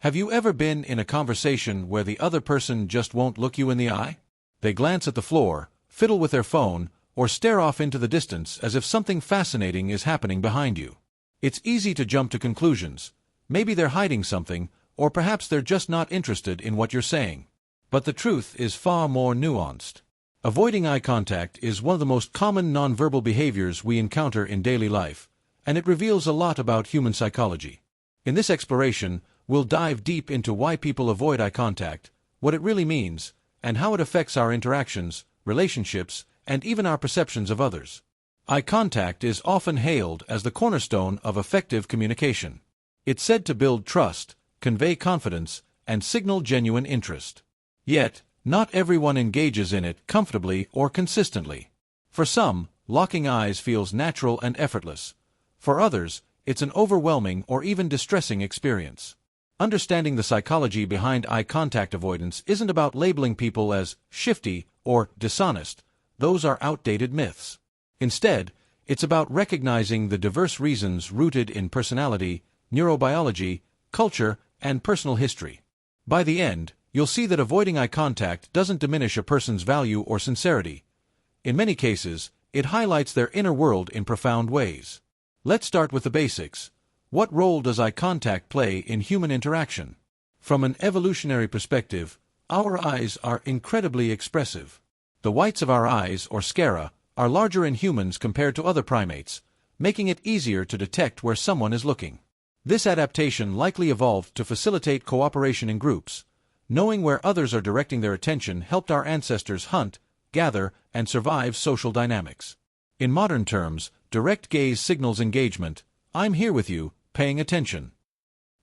Have you ever been in a conversation where the other person just won't look you in the eye? They glance at the floor, fiddle with their phone, or stare off into the distance as if something fascinating is happening behind you. It's easy to jump to conclusions. Maybe they're hiding something, or perhaps they're just not interested in what you're saying. But the truth is far more nuanced. Avoiding eye contact is one of the most common nonverbal behaviors we encounter in daily life, and it reveals a lot about human psychology. In this exploration, we'll dive deep into why people avoid eye contact, what it really means, and how it affects our interactions, relationships, and even our perceptions of others. Eye contact is often hailed as the cornerstone of effective communication. It's said to build trust, convey confidence, and signal genuine interest. Yet, not everyone engages in it comfortably or consistently. For some, locking eyes feels natural and effortless. For others, it's an overwhelming or even distressing experience. Understanding the psychology behind eye contact avoidance isn't about labeling people as shifty or dishonest. Those are outdated myths. Instead, it's about recognizing the diverse reasons rooted in personality, neurobiology, culture, and personal history. By the end, you'll see that avoiding eye contact doesn't diminish a person's value or sincerity. In many cases, it highlights their inner world in profound ways. Let's start with the basics. What role does eye contact play in human interaction? From an evolutionary perspective, our eyes are incredibly expressive. The whites of our eyes, or sclera, are larger in humans compared to other primates, making it easier to detect where someone is looking. This adaptation likely evolved to facilitate cooperation in groups. Knowing where others are directing their attention helped our ancestors hunt, gather, and survive social dynamics. In modern terms, direct gaze signals engagement. I'm here with you, paying attention.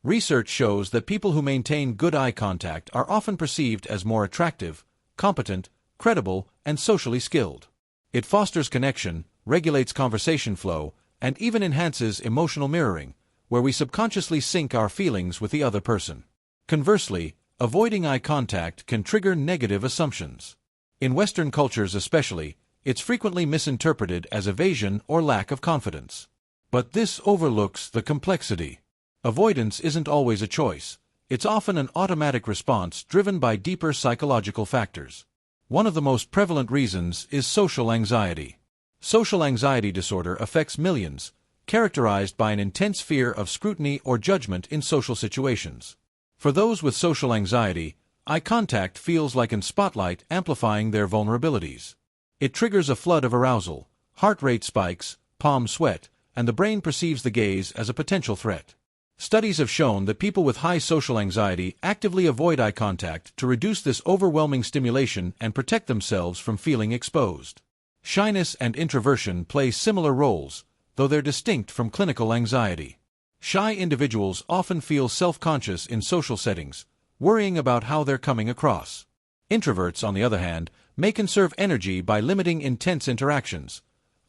Research shows that people who maintain good eye contact are often perceived as more attractive, competent, credible, and socially skilled. It fosters connection, regulates conversation flow, and even enhances emotional mirroring, where we subconsciously sync our feelings with the other person. Conversely, avoiding eye contact can trigger negative assumptions. In Western cultures especially, it's frequently misinterpreted as evasion or lack of confidence. But this overlooks the complexity. Avoidance isn't always a choice. It's often an automatic response driven by deeper psychological factors. One of the most prevalent reasons is social anxiety. Social anxiety disorder affects millions, characterized by an intense fear of scrutiny or judgment in social situations. For those with social anxiety, eye contact feels like a spotlight amplifying their vulnerabilities. It triggers a flood of arousal, heart rate spikes, palm sweat, and the brain perceives the gaze as a potential threat. Studies have shown that people with high social anxiety actively avoid eye contact to reduce this overwhelming stimulation and protect themselves from feeling exposed. Shyness and introversion play similar roles, though they're distinct from clinical anxiety. Shy individuals often feel self-conscious in social settings, worrying about how they're coming across. Introverts, on the other hand, may conserve energy by limiting intense interactions.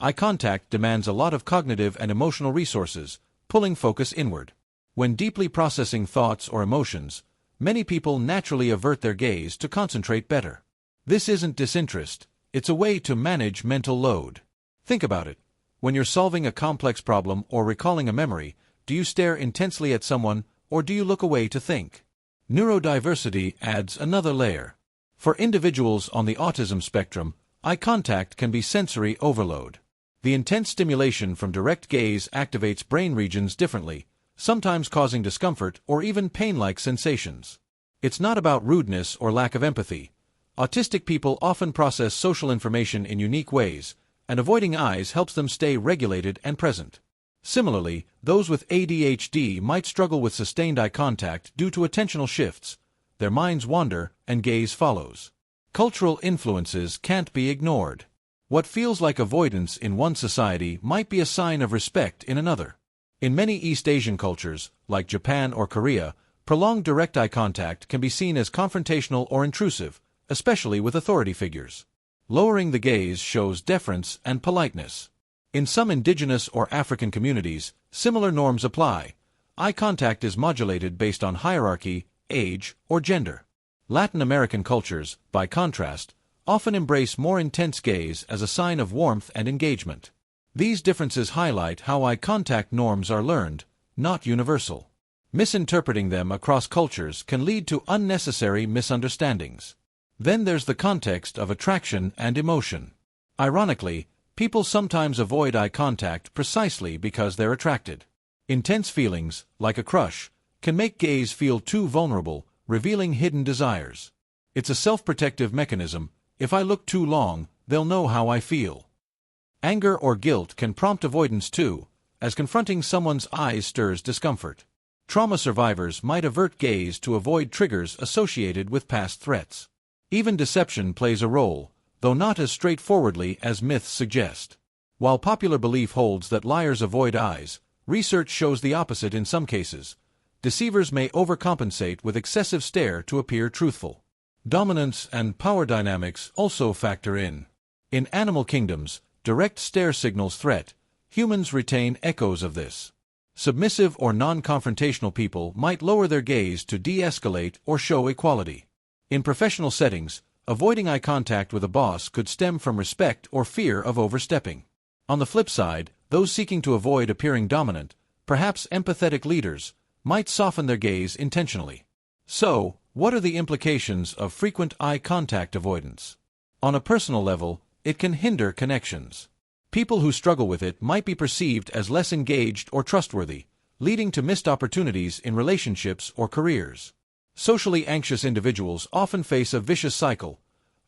Eye contact demands a lot of cognitive and emotional resources, pulling focus inward. When deeply processing thoughts or emotions, many people naturally avert their gaze to concentrate better. This isn't disinterest, it's a way to manage mental load. Think about it. When you're solving a complex problem or recalling a memory, do you stare intensely at someone, or do you look away to think? Neurodiversity adds another layer. For individuals on the autism spectrum, eye contact can be sensory overload. The intense stimulation from direct gaze activates brain regions differently, sometimes causing discomfort or even pain-like sensations. It's not about rudeness or lack of empathy. Autistic people often process social information in unique ways, and avoiding eyes helps them stay regulated and present. Similarly, those with ADHD might struggle with sustained eye contact due to attentional shifts. Their minds wander, and gaze follows. Cultural influences can't be ignored. What feels like avoidance in one society might be a sign of respect in another. In many East Asian cultures, like Japan or Korea, prolonged direct eye contact can be seen as confrontational or intrusive, especially with authority figures. Lowering the gaze shows deference and politeness. In some indigenous or African communities, similar norms apply. Eye contact is modulated based on hierarchy, age, or gender. Latin American cultures, by contrast, often embrace more intense gaze as a sign of warmth and engagement. These differences highlight how eye contact norms are learned, not universal. Misinterpreting them across cultures can lead to unnecessary misunderstandings. Then there's the context of attraction and emotion. Ironically, people sometimes avoid eye contact precisely because they're attracted. Intense feelings, like a crush, can make gays feel too vulnerable, revealing hidden desires. It's a self-protective mechanism. If I look too long, they'll know how I feel. Anger or guilt can prompt avoidance too, as confronting someone's eyes stirs discomfort. Trauma survivors might avert gaze to avoid triggers associated with past threats. Even deception plays a role, though not as straightforwardly as myths suggest. While popular belief holds that liars avoid eyes, research shows the opposite in some cases. Deceivers may overcompensate with excessive stare to appear truthful. Dominance and power dynamics also factor in. In animal kingdoms, direct stare signals threat. Humans retain echoes of this. Submissive or non-confrontational people might lower their gaze to de-escalate or show equality. In professional settings, avoiding eye contact with a boss could stem from respect or fear of overstepping. On the flip side, those seeking to avoid appearing dominant, perhaps empathetic leaders, might soften their gaze intentionally. So, what are the implications of frequent eye contact avoidance? On a personal level, it can hinder connections. People who struggle with it might be perceived as less engaged or trustworthy, leading to missed opportunities in relationships or careers. Socially anxious individuals often face a vicious cycle.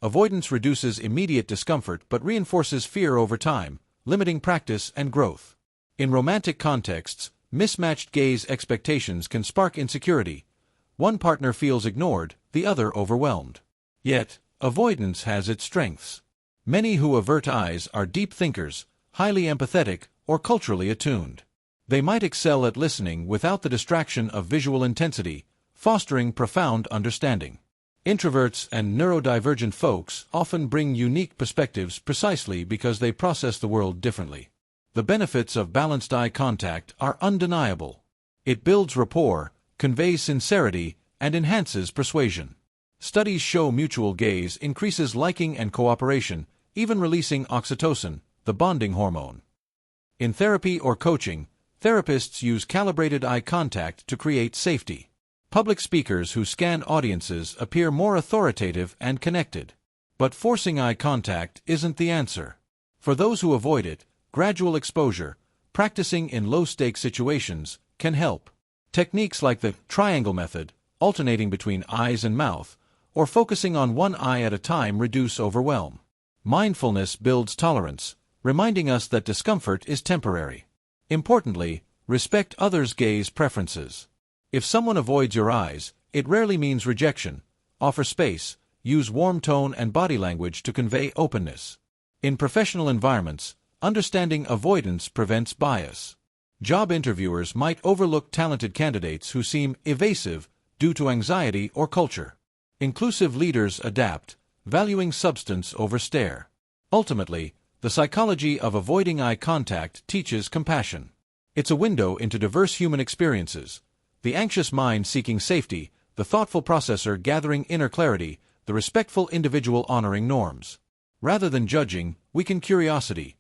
Avoidance reduces immediate discomfort but reinforces fear over time, limiting practice and growth. In romantic contexts, mismatched gaze expectations can spark insecurity. One partner feels ignored, the other overwhelmed. Yet, avoidance has its strengths. Many who avert eyes are deep thinkers, highly empathetic, or culturally attuned. They might excel at listening without the distraction of visual intensity, fostering profound understanding. Introverts and neurodivergent folks often bring unique perspectives precisely because they process the world differently. The benefits of balanced eye contact are undeniable. It builds rapport, conveys sincerity, and enhances persuasion. Studies show mutual gaze increases liking and cooperation, even releasing oxytocin, the bonding hormone. In therapy or coaching, therapists use calibrated eye contact to create safety. Public speakers who scan audiences appear more authoritative and connected. But forcing eye contact isn't the answer. For those who avoid it, gradual exposure, practicing in low-stakes situations, can help. Techniques like the triangle method, alternating between eyes and mouth, or focusing on one eye at a time reduce overwhelm. Mindfulness builds tolerance, reminding us that discomfort is temporary. Importantly, respect others' gaze preferences. If someone avoids your eyes, it rarely means rejection. Offer space, use warm tone and body language to convey openness. In professional environments, understanding avoidance prevents bias. Job interviewers might overlook talented candidates who seem evasive due to anxiety or culture. Inclusive leaders adapt, valuing substance over stare. Ultimately, the psychology of avoiding eye contact teaches compassion. It's a window into diverse human experiences. The anxious mind seeking safety, the thoughtful processor gathering inner clarity, the respectful individual honoring norms. Rather than judging, weaken curiosity.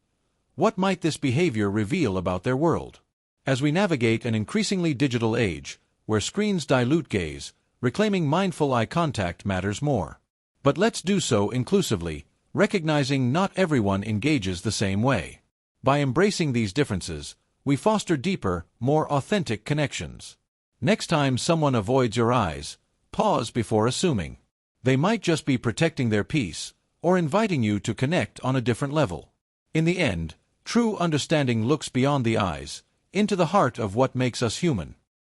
What might this behavior reveal about their world? As we navigate an increasingly digital age, where screens dilute gaze, reclaiming mindful eye contact matters more. But let's do so inclusively, recognizing not everyone engages the same way. By embracing these differences, we foster deeper, more authentic connections. Next time someone avoids your eyes, pause before assuming. They might just be protecting their peace, or inviting you to connect on a different level. In the end, true understanding looks beyond the eyes, into the heart of what makes us human.